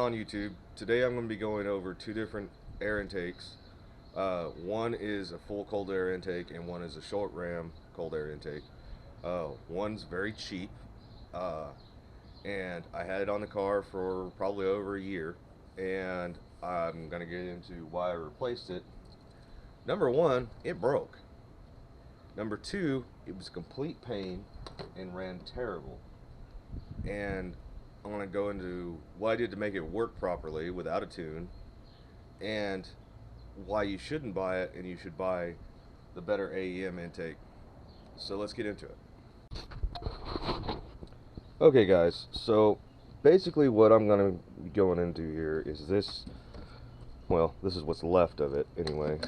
on YouTube? Today I'm going to be going over two different air intakes. One is a full cold air intake and one is a short ram cold air intake. One's very cheap, uh, and I had it on the car for probably over a year, and I'm going to get into why I replaced it. Number one, it broke. Number two, it was a complete pain and ran terrible. And I want to go into what I did to make it work properly without a tune, and why you shouldn't buy it and you should buy the better AEM intake. So let's get into it. Okay, guys, so basically what I'm going to be going into here is this. Well, this is what's left of it anyway,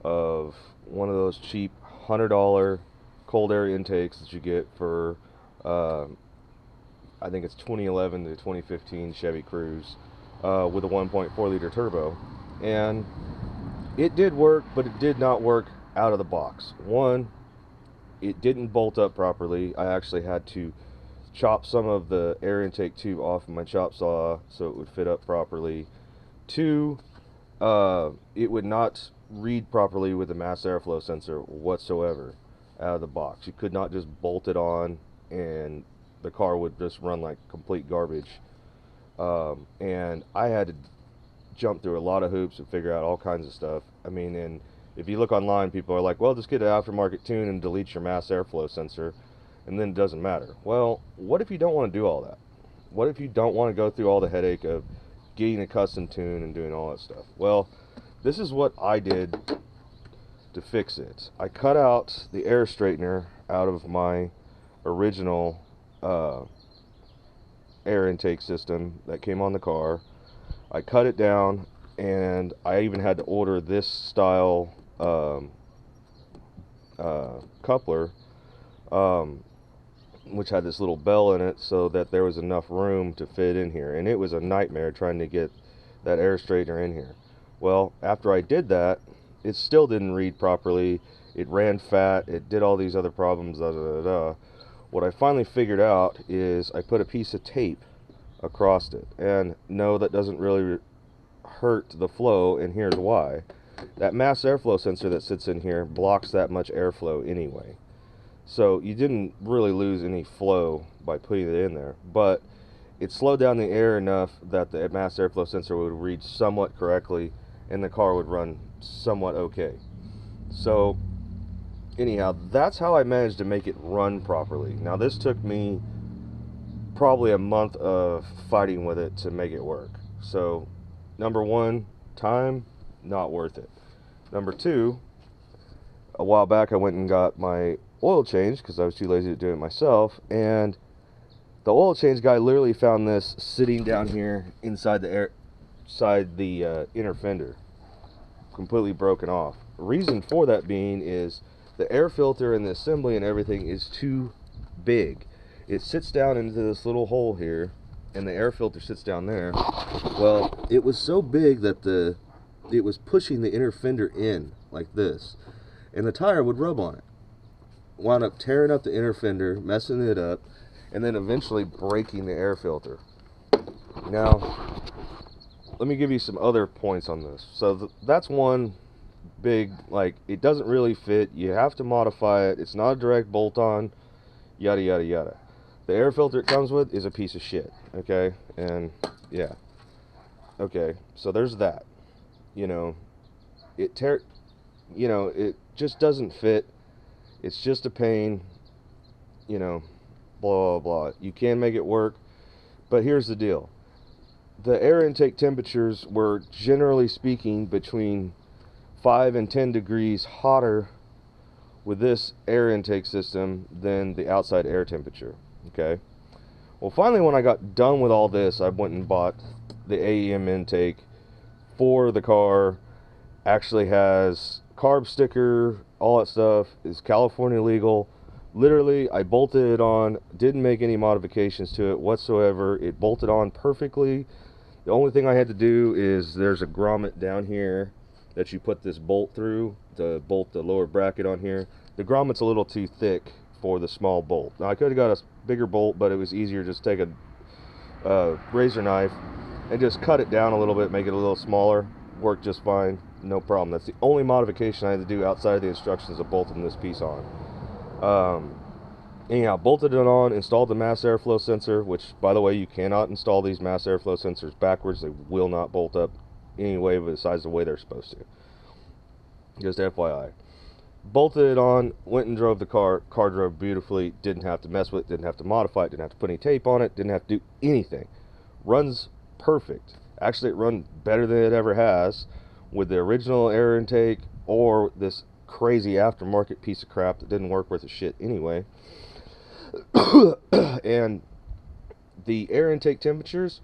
of one of those cheap $100 cold air intakes that you get for I think it's 2011 to 2015 Chevy Cruze with a 1.4 liter turbo. And it did work, but it did not work out of the box. One, it didn't bolt up properly. I actually had to chop some of the air intake tube off of my chop saw so it would fit up properly. Two, it would not read properly with the mass airflow sensor whatsoever out of the box. You could not just bolt it on and the car would just run like complete garbage. And I had to jump through a lot of hoops and figure out all kinds of stuff. I mean, and if you look online, people are like, well, just get an aftermarket tune and delete your mass airflow sensor, and then it doesn't matter. Well, what if you don't want to do all that? What if you don't want to go through all the headache of getting a custom tune and doing all that stuff? Well, this is what I did to fix it. I cut out the air straightener out of my original air intake system that came on the car. I cut it down, and I even had to order this style coupler, which had this little bell in it so that there was enough room to fit in here, and it was a nightmare trying to get that air straightener in here. Well, after I did that, it still didn't read properly. It ran fat. It did all these other problems. What I finally figured out is I put a piece of tape across it, and no, that doesn't really hurt the flow, and here's why. That mass airflow sensor that sits in here blocks that much airflow anyway, so you didn't really lose any flow by putting it in there, but it slowed down the air enough that the mass airflow sensor would read somewhat correctly and the car would run somewhat okay. So anyhow, that's how I managed to make it run properly. Now, this took me probably a month of fighting with it to make it work. So, number one, time, not worth it. Number two, a while back I went and got my oil change because I was too lazy to do it myself, and the oil change guy literally found this sitting down here inside the inner fender, completely broken off. The reason for that being is the air filter and the assembly and everything is too big. It sits down into this little hole here, and the air filter sits down there. Well, it was so big that it was pushing the inner fender in like this, and the tire would rub on it. Wound up tearing up the inner fender, messing it up, and then eventually breaking the air filter. Now, let me give you some other points on this. So that's one big, like, it doesn't really fit. You have to modify it. It's not a direct bolt on, yada yada yada. The air filter it comes with is a piece of shit, okay? And yeah, okay, so there's that. You know, it just doesn't fit. It's just a pain, you know, blah blah blah. You can make it work, but here's the deal. The air intake temperatures were, generally speaking, between 5 and 10 degrees hotter with this air intake system than the outside air temperature. Okay, well, finally, when I got done with all this, I went and bought the AEM intake for the car. Actually has carb sticker, all that stuff, is California legal. Literally, I bolted it on, didn't make any modifications to it whatsoever. It bolted on perfectly. The only thing I had to do is there's a grommet down here that you put this bolt through to bolt the lower bracket on here. The grommet's a little too thick for the small bolt. Now, I could have got a bigger bolt, but it was easier just take a razor knife and just cut it down a little bit, make it a little smaller. Worked just fine, no problem. That's the only modification I had to do outside of the instructions of bolting this piece on. Anyhow, bolted it on, installed the mass airflow sensor, which, by the way, you cannot install these mass airflow sensors backwards. They will not bolt up any way besides the way they're supposed to. Just FYI. Bolted it on, went and drove the car. Car drove beautifully, didn't have to mess with it, didn't have to modify it, didn't have to put any tape on it, didn't have to do anything. Runs perfect. Actually, it runs better than it ever has with the original air intake or this crazy aftermarket piece of crap that didn't work worth a shit anyway. And the air intake temperatures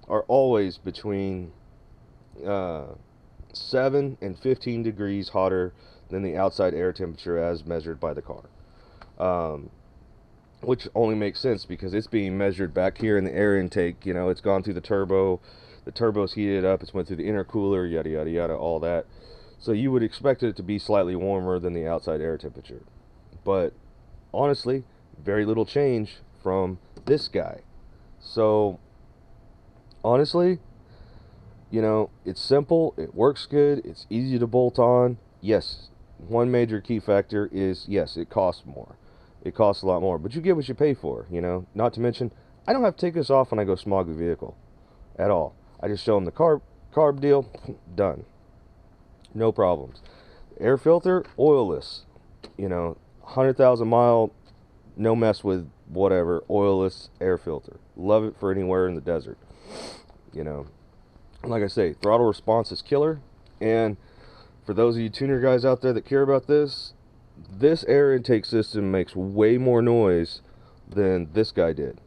are always between 7 and 15 degrees hotter than the outside air temperature as measured by the car. Which only makes sense because it's being measured back here in the air intake. You know, it's gone through the turbo's heated up, it's went through the intercooler, yada yada yada, all that. So you would expect it to be slightly warmer than the outside air temperature. But honestly, very little change from this guy. So honestly, you know, it's simple, it works good, it's easy to bolt on. Yes, one major key factor is, yes, it costs more. It costs a lot more, but you get what you pay for, you know. Not to mention, I don't have to take this off when I go smog the vehicle at all. I just show them the carb deal, done. No problems. Air filter, oilless. You know, 100,000 mile, no mess with whatever, oilless air filter. Love it for anywhere in the desert. You know, like I say, throttle response is killer. And for those of you tuner guys out there that care about this air intake system makes way more noise than this guy did.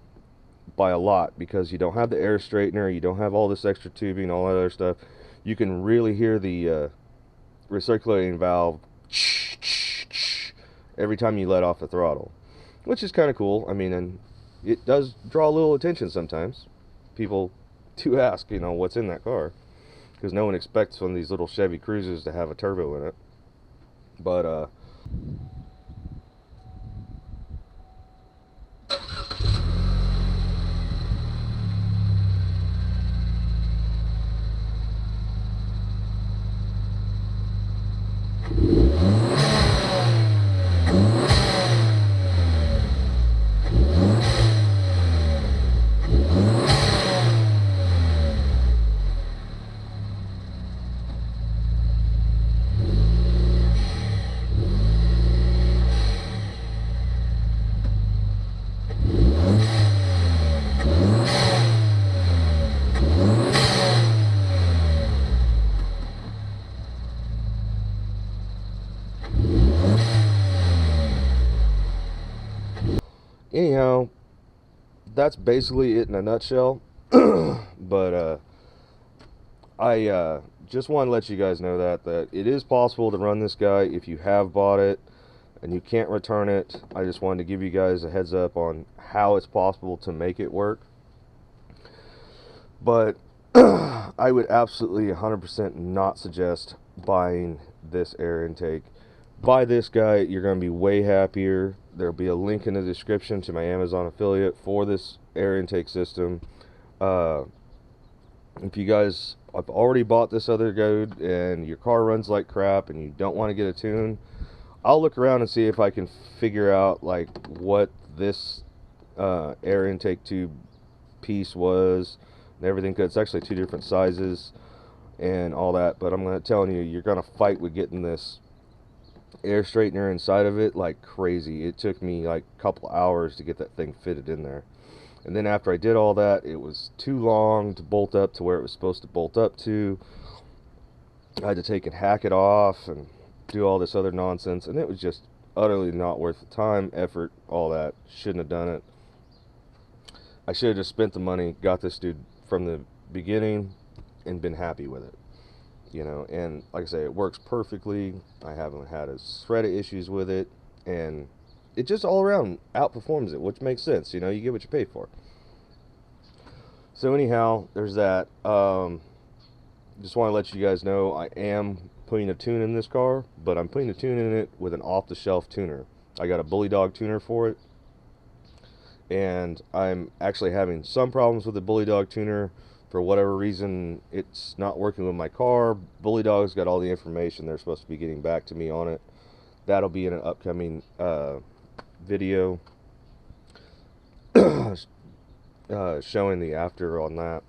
By a lot, because you don't have the air straightener, you don't have all this extra tubing, all that other stuff. You can really hear the recirculating valve every time you let off the throttle, which is kind of cool. I mean, and it does draw a little attention sometimes. People do ask, you know, what's in that car, because no one expects one of these little Chevy Cruzes to have a turbo in it. But anyhow, that's basically it in a nutshell. But I just want to let you guys know that it is possible to run this guy if you have bought it and you can't return it. I just wanted to give you guys a heads up on how it's possible to make it work. But I would absolutely 100% not suggest buying this air intake. Buy this guy, you're going to be way happier. There'll be a link in the description to my Amazon affiliate for this air intake system. If you guys have already bought this other goat and your car runs like crap and you don't want to get a tune, I'll look around and see if I can figure out like what this air intake tube piece was and everything, because it's actually two different sizes and all that. But I'm telling you, you're going to fight with getting this air straightener inside of it like crazy. It took me like a couple hours to get that thing fitted in there. And then after I did all that, it was too long to bolt up to where it was supposed to bolt up to. I had to take and hack it off and do all this other nonsense, and it was just utterly not worth the time, effort, all that. Shouldn't have done it. I should have just spent the money, got this dude from the beginning, and been happy with it. You know, and like I say, it works perfectly. I haven't had a shred of issues with it, and it just all around outperforms it, which makes sense. You know, you get what you pay for. So anyhow, there's that. Just want to let you guys know I am putting a tune in this car, but I'm putting a tune in it with an off-the-shelf tuner. I got a Bully Dog tuner for it, and I'm actually having some problems with the Bully Dog tuner for whatever reason, it's not working with my car. Bully Dog's got all the information. They're supposed to be getting back to me on it. That'll be in an upcoming video showing the after on that.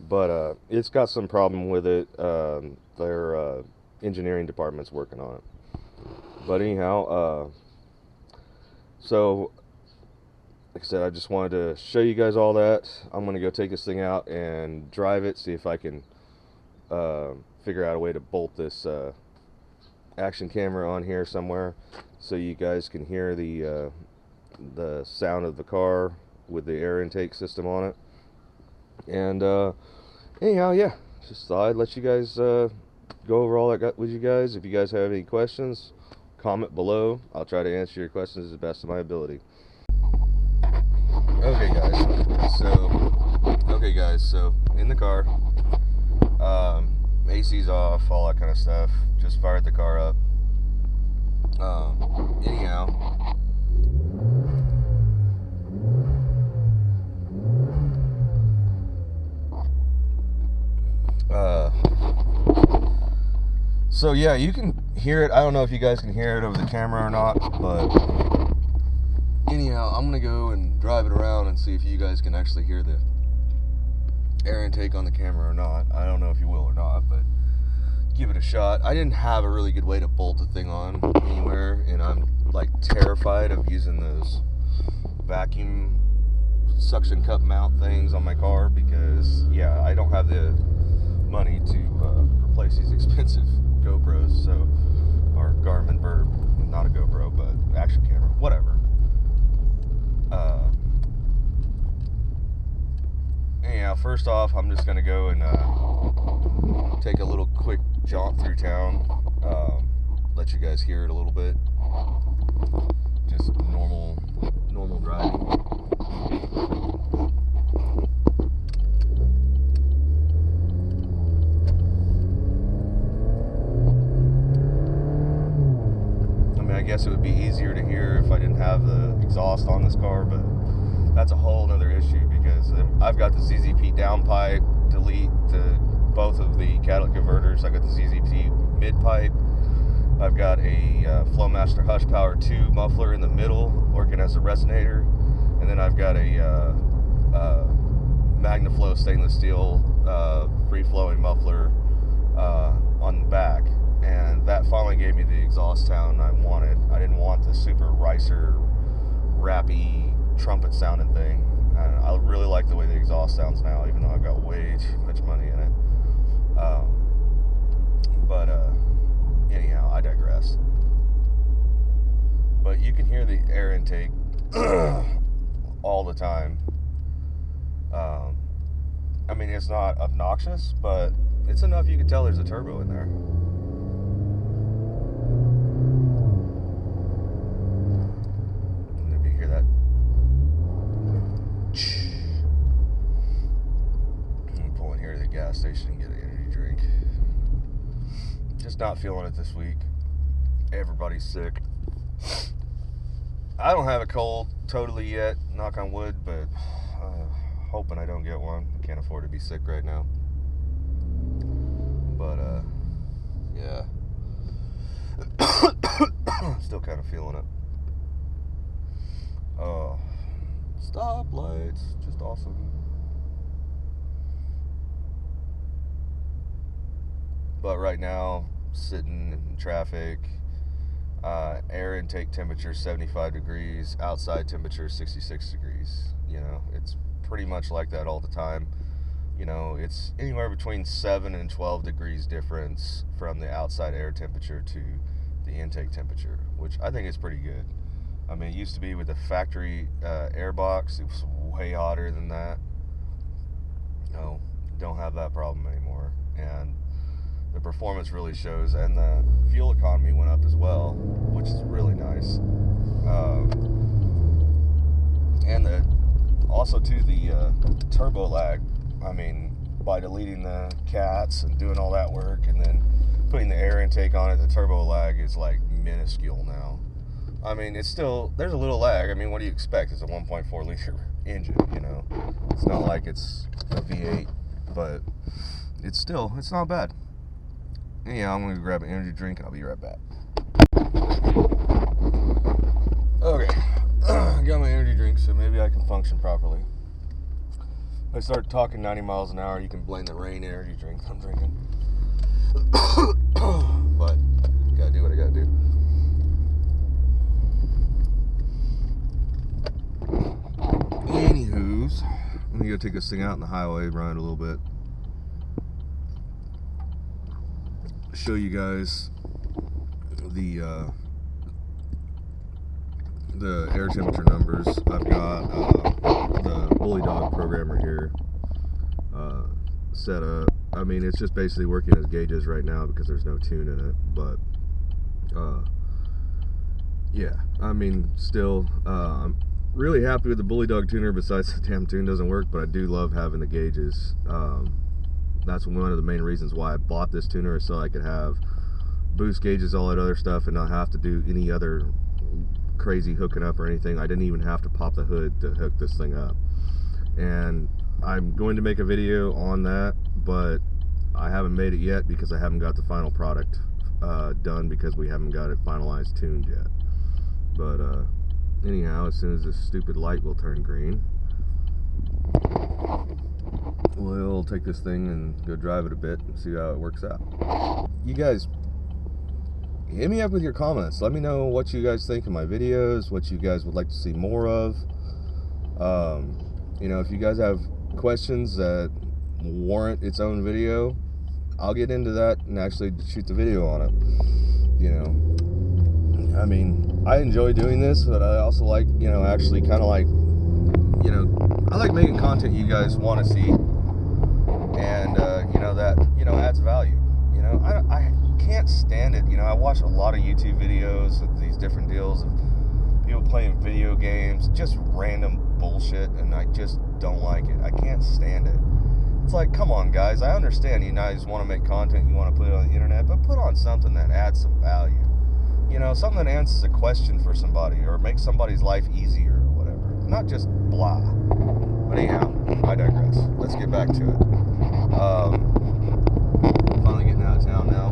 But it's got some problem with it. Their engineering department's working on it. But anyhow, so like I said, I just wanted to show you guys all that. I'm going to go take this thing out and drive it, see if I can figure out a way to bolt this action camera on here somewhere so you guys can hear the sound of the car with the air intake system on it. And anyhow, yeah, just thought I'd let you guys go over all that got with you guys. If you guys have any questions, comment below. I'll try to answer your questions to the best of my ability. Okay guys, so in the car, AC's off, all that kind of stuff. Just fired the car up. Anyhow, so yeah, you can hear it. I don't know if you guys can hear it over the camera or not, but anyhow, I'm gonna go and drive it around and see if you guys can actually hear the air intake on the camera or not. I don't know if you will or not, but give it a shot. I didn't have a really good way to bolt the thing on anywhere, and I'm like terrified of using those vacuum suction cup mount things on my car because, yeah, I don't have the money to replace these expensive GoPros, so, or Garmin Verb, not a GoPro, but action camera, whatever. Anyhow, first off, I'm just gonna go and take a little quick jaunt through town, let you guys hear it a little bit. Just normal driving. I mean, I guess it would be easier to hear if I didn't have the exhaust on this car, but that's a whole nother issue because I've got the ZZP downpipe delete to both of the catalytic converters. I got the ZZP mid pipe. I've got a Flowmaster Hush Power 2 muffler in the middle working as a resonator, and then I've got a MagnaFlow stainless steel free flowing muffler on the back, and that finally gave me the exhaust sound I wanted. I didn't want the super ricer, rappy, trumpet sounding thing. I really like the way the exhaust sounds now, even though I've got way too much money in it. Anyhow, I digress. But you can hear the air intake all the time. I mean, it's not obnoxious, but it's enough you can tell there's a turbo in there. And if you hear that, I'm pulling here to the gas station and get an energy drink. Just not feeling it this week. Everybody's sick. I don't have a cold totally yet, knock on wood, but hoping I don't get one. I can't afford to be sick right now. But yeah. Still kind of feeling it. Oh, stoplights, just awesome. But right now, sitting in traffic, air intake temperature 75 degrees, outside temperature 66 degrees. You know, it's pretty much like that all the time. You know, it's anywhere between 7 and 12 degrees difference from the outside air temperature to the intake temperature, which I think is pretty good. I mean, it used to be with the factory air box, it was way hotter than that. No, don't have that problem anymore. And the performance really shows, and the fuel economy went up as well, which is really nice. And also too, the turbo lag. I mean, by deleting the cats and doing all that work and then putting the air intake on it, the turbo lag is like minuscule now. I mean, it's still, there's a little lag. I mean, what do you expect? It's a 1.4 liter engine, you know. It's not like it's a V8 but it's not bad. Yeah, I'm gonna grab an energy drink and I'll be right back. Okay, got my energy drink, so maybe I can function properly. If I start talking 90 miles an hour, you can blame the rain energy drink I'm drinking. But gotta do what I gotta do. Anywho's, I'm gonna go take this thing out in the highway, run it a little bit. Show you guys the air temperature numbers. I've got the Bully Dog programmer here set up. I mean, it's just basically working as gauges right now because there's no tune in it, but yeah, I mean, still I'm really happy with the Bully Dog tuner, besides the damn tune doesn't work, but I do love having the gauges. That's one of the main reasons why I bought this tuner, is so I could have boost gauges, all that other stuff, and not have to do any other crazy hooking up or anything. I didn't even have to pop the hood to hook this thing up. And I'm going to make a video on that, but I haven't made it yet because I haven't got the final product done, because we haven't got it finalized tuned yet. But anyhow, as soon as this stupid light will turn green, we'll take this thing and go drive it a bit and see how it works out. You guys, hit me up with your comments. Let me know what you guys think of my videos, what you guys would like to see more of. You know, if you guys have questions that warrant its own video, I'll get into that and actually shoot the video on it. You know, I mean, I enjoy doing this, but I also like, you know, actually kind of like, you know, I like making content you guys want to see, and you know, that, you know, adds value. You know, I can't stand it. You know, I watch a lot of YouTube videos of these different deals of people playing video games, just random bullshit, and I just don't like it. I can't stand it. It's like, come on, guys. I understand you guys want to make content, you want to put it on the internet, but put on something that adds some value. You know, something that answers a question for somebody, or makes somebody's life easier, or whatever. Not just blah. But anyhow, I digress. Let's get back to it. Finally getting out of town now.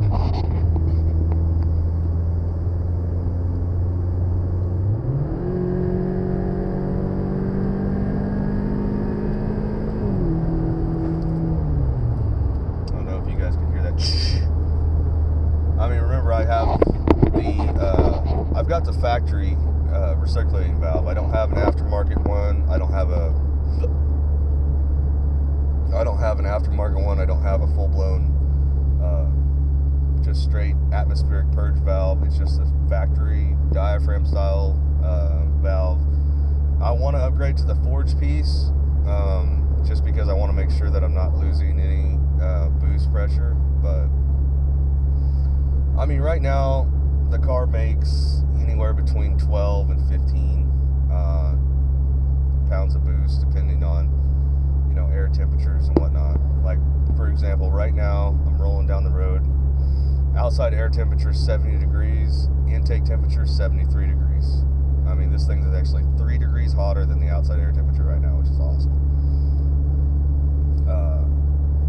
I don't know if you guys can hear that. I mean, remember, I have I've got the factory recirculating valve. I don't have an aftermarket one. I don't have an aftermarket one. I don't have a full-blown just straight atmospheric purge valve. It's just a factory diaphragm style valve. I want to upgrade to the forged piece, just because I want to make sure that I'm not losing any boost pressure. But I mean, right now the car makes anywhere between 12 and 15 pounds of boost, depending on, you know, air temperatures and whatnot. Like, for example, right now I'm rolling down the road. Outside air temperature is 70 degrees, intake temperature is 73 degrees. I mean, this thing is actually 3 degrees hotter than the outside air temperature right now, which is awesome.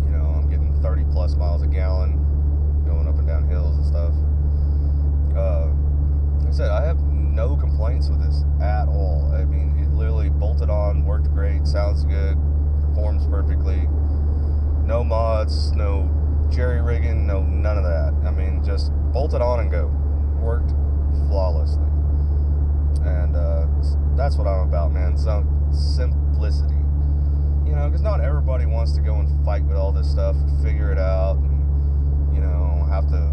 You know, I'm getting 30 plus miles a gallon going up and down hills and stuff. Like I said, I have no complaints with this at all. I mean, it literally bolted on, worked great, sounds good, performs perfectly. No mods, no jerry rigging, no none of that. I mean, just bolted on and go. Worked flawlessly. And that's what I'm about, man. Some simplicity. You know, because not everybody wants to go and fight with all this stuff, figure it out, and, you know, have to,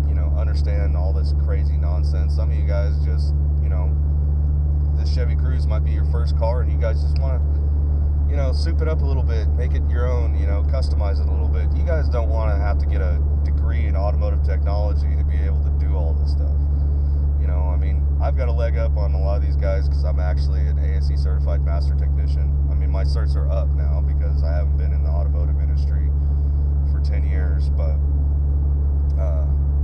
you know, understand all this crazy nonsense. Some of you guys just, you know, this Chevy Cruze might be your first car, and you guys just want to, you know, soup it up a little bit, make it your own, you know, customize it a little bit. You guys don't want to have to get a degree in automotive technology to be able to do all this stuff. You know, I mean, I've got a leg up on a lot of these guys because I'm actually an ASE certified master technician. I mean, my certs are up now because I haven't been in the automotive industry for 10 years, but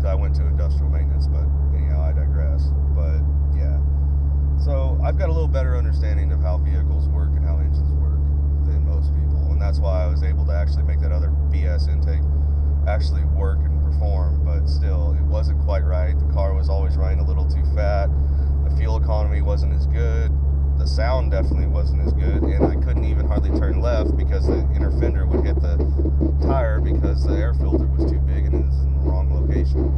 I went to industrial maintenance, but anyhow, I digress. But yeah, so I've got a little better understanding of how vehicles work and how engines work. than most people, and that's why I was able to actually make that other BS intake actually work and perform. But still, it wasn't quite right. The car was always running a little too fat. The fuel economy wasn't as good. The sound definitely wasn't as good, and I couldn't even hardly turn left because the inner fender would hit the tire because the air filter was too big and it was in the wrong location.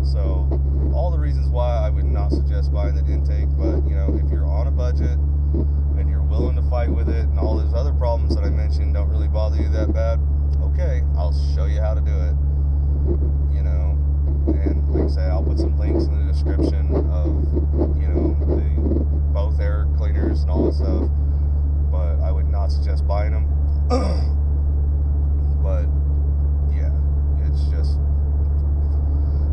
So all the reasons why I would not suggest buying that intake. But if you're on a budget and you're willing to fight with it, and all those other problems that I mentioned don't really bother you that bad, okay, I'll show you how to do it. And like I say, I'll put some links in the description of the both air cleaners and all that stuff. But I would not suggest buying them. But yeah, it's just,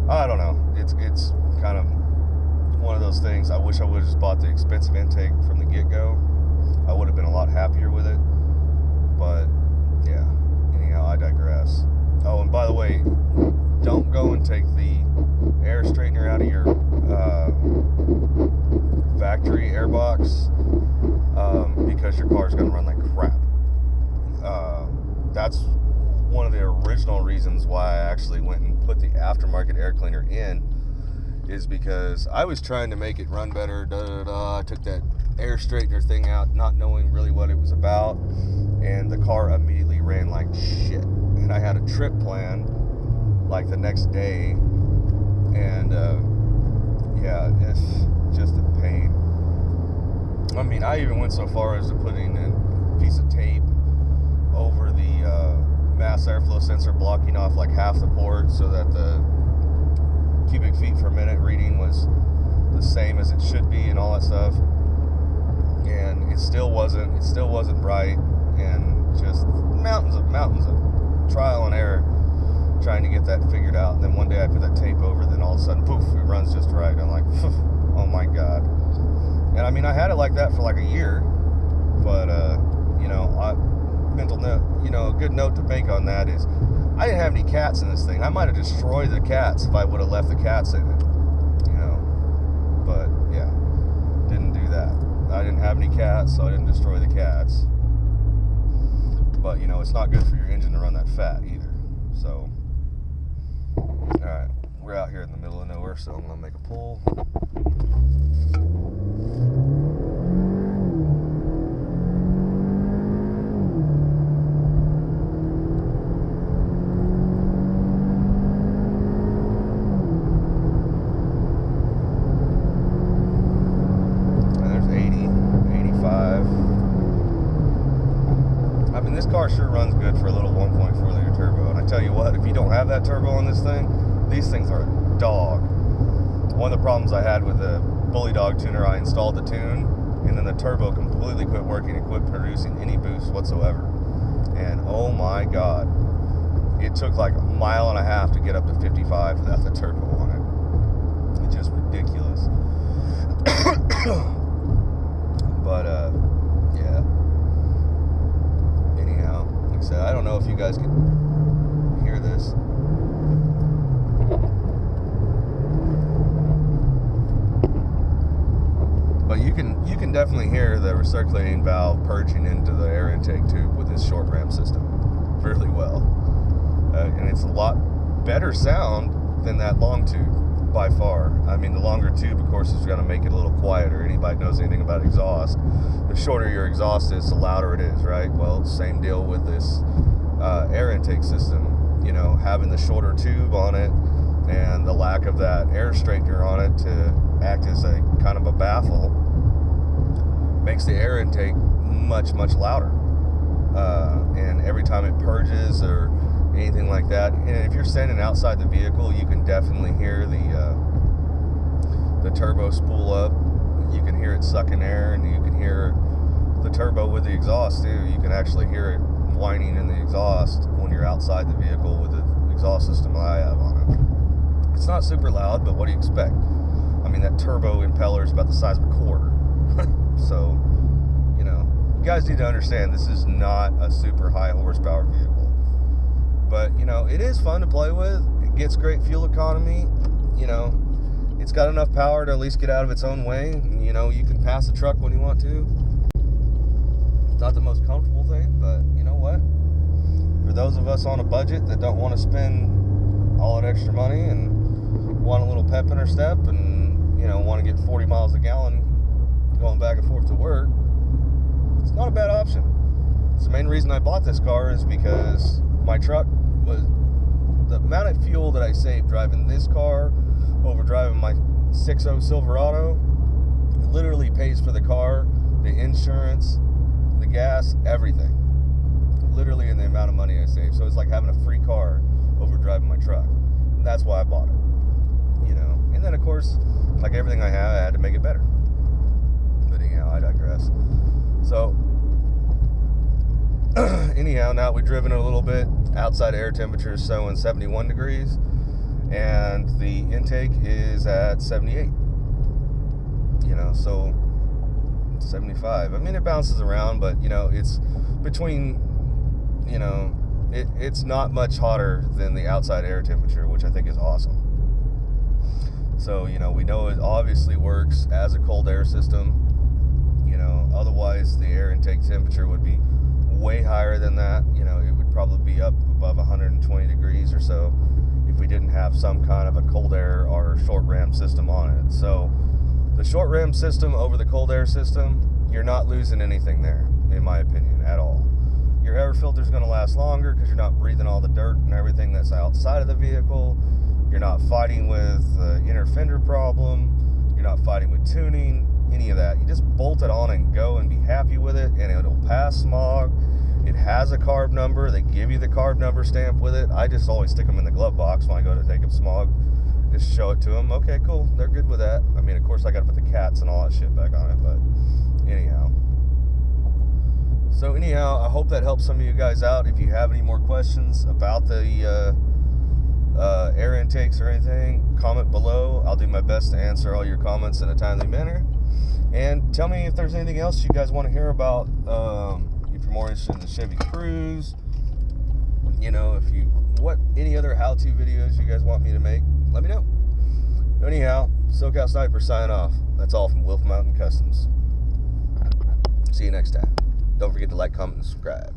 I don't know. It's kind of one of those things. I wish I would have just bought the expensive intake from the get-go. I would have been a lot happier with it. But yeah, anyhow, I digress. Oh, and by the way, don't go and take the air straightener out of your factory air box because your car is going to run like crap. That's one of the original reasons why I actually went and put the aftermarket air cleaner in, is because I was trying to make it run better. I took that air straightener thing out not knowing really what it was about, and the car immediately ran like shit. And I had a trip planned like the next day, and yeah, it's just a pain. I mean, I even went so far as to putting a piece of tape over the mass airflow sensor, blocking off like half the port so that the cubic feet per minute reading was the same as it should be and all that stuff. And it still wasn't right, and just mountains of trial and error trying to get that figured out. And then one day I put that tape over, then all of a sudden, poof, it runs just right. I'm like, oh my god. And I mean, I had it like that for like a year, but mental note, a good note to make on that is I didn't have any cats in this thing. I might have destroyed the cats if I would have left the cats in it, but yeah, didn't do that. I didn't have any cats, so I didn't destroy the cats. But it's not good for your engine to run that fat either. So alright, we're out here in the middle of nowhere, so I'm gonna make a pull. This car sure runs good for a little 1.4 liter turbo, and I tell you what, if you don't have that turbo on this thing, these things are a dog. One of the problems I had with the Bully Dog tuner, I installed the tune, and then the turbo completely quit working and quit producing any boost whatsoever. And oh my god, it took like a mile and a half to get up to 55 without the turbo on it. It's just ridiculous. But yeah. Like I said, I don't know if you guys can hear this. But you can definitely hear the recirculating valve purging into the air intake tube with this short ram system really well. And it's a lot better sound than that long tube by far. I mean, the longer tube, of course, is going to make it a little quieter. Anybody knows anything about exhaust, the shorter your exhaust is, the louder it is, right? Well, same deal with this air intake system. Having the shorter tube on it and the lack of that air straightener on it to act as a kind of a baffle makes the air intake much louder. And every time it purges or anything like that, and if you're standing outside the vehicle, you can definitely hear the turbo spool up. You can hear it sucking air, and you can hear the turbo with the exhaust too. You can actually hear it whining in the exhaust when you're outside the vehicle with the exhaust system that I have on it. It's not super loud, but what do you expect? I mean, that turbo impeller is about the size of a quarter. So, you guys need to understand this is not a super high horsepower vehicle. But, it is fun to play with. It gets great fuel economy. It's got enough power to at least get out of its own way. You can pass the truck when you want to. not the most comfortable thing, but you know what? For those of us on a budget that don't want to spend all that extra money and want a little pep in our step and, you know, want to get 40 miles a gallon going back and forth to work, it's not a bad option. So the main reason I bought this car is because my truck was, the amount of fuel that I saved driving this car over driving my 6.0 Silverado, it literally pays for the car, the insurance, the gas, everything. Literally in the amount of money I saved. So it's like having a free car over driving my truck. And that's why I bought it. You know. And then of course, like everything I have, I had to make it better. But anyhow, I digress. So anyhow, now we've driven it a little bit. Outside air temperature is showing 71 degrees. And the intake is at 78. You know, so 75. I mean, it bounces around, but you know, it's between, you know, it's not much hotter than the outside air temperature, which I think is awesome. So, you know, we know it obviously works as a cold air system. You know, otherwise the air intake temperature would be way higher than that. You know, it would probably be up above 120 degrees or so if we didn't have some kind of a cold air or short ram system on it. So the short ram system over the cold air system, you're not losing anything there, in my opinion, at all. Your air filter is going to last longer because you're not breathing all the dirt and everything that's outside of the vehicle. You're not fighting with the inner fender problem. You're not fighting with tuning, any of that. You just bolt it on and go and be happy with it, and it'll pass smog. It has a carb number. They give you the carb number stamp with it. I just always stick them in the glove box when I go to take up smog. Just show it to them. Okay, cool. They're good with that. I mean, of course, I got to put the cats and all that shit back on it, but anyhow. So anyhow, I hope that helps some of you guys out. If you have any more questions about the air intakes or anything, comment below. I'll do my best to answer all your comments in a timely manner. And tell me if there's anything else you guys want to hear about. If you're more interested in the Chevy Cruze, you know, any other how-to videos you guys want me to make, let me know. Anyhow, SoCal Sniper signing off. That's all from Wolf Mountain Customs. See you next time. Don't forget to like, comment, and subscribe.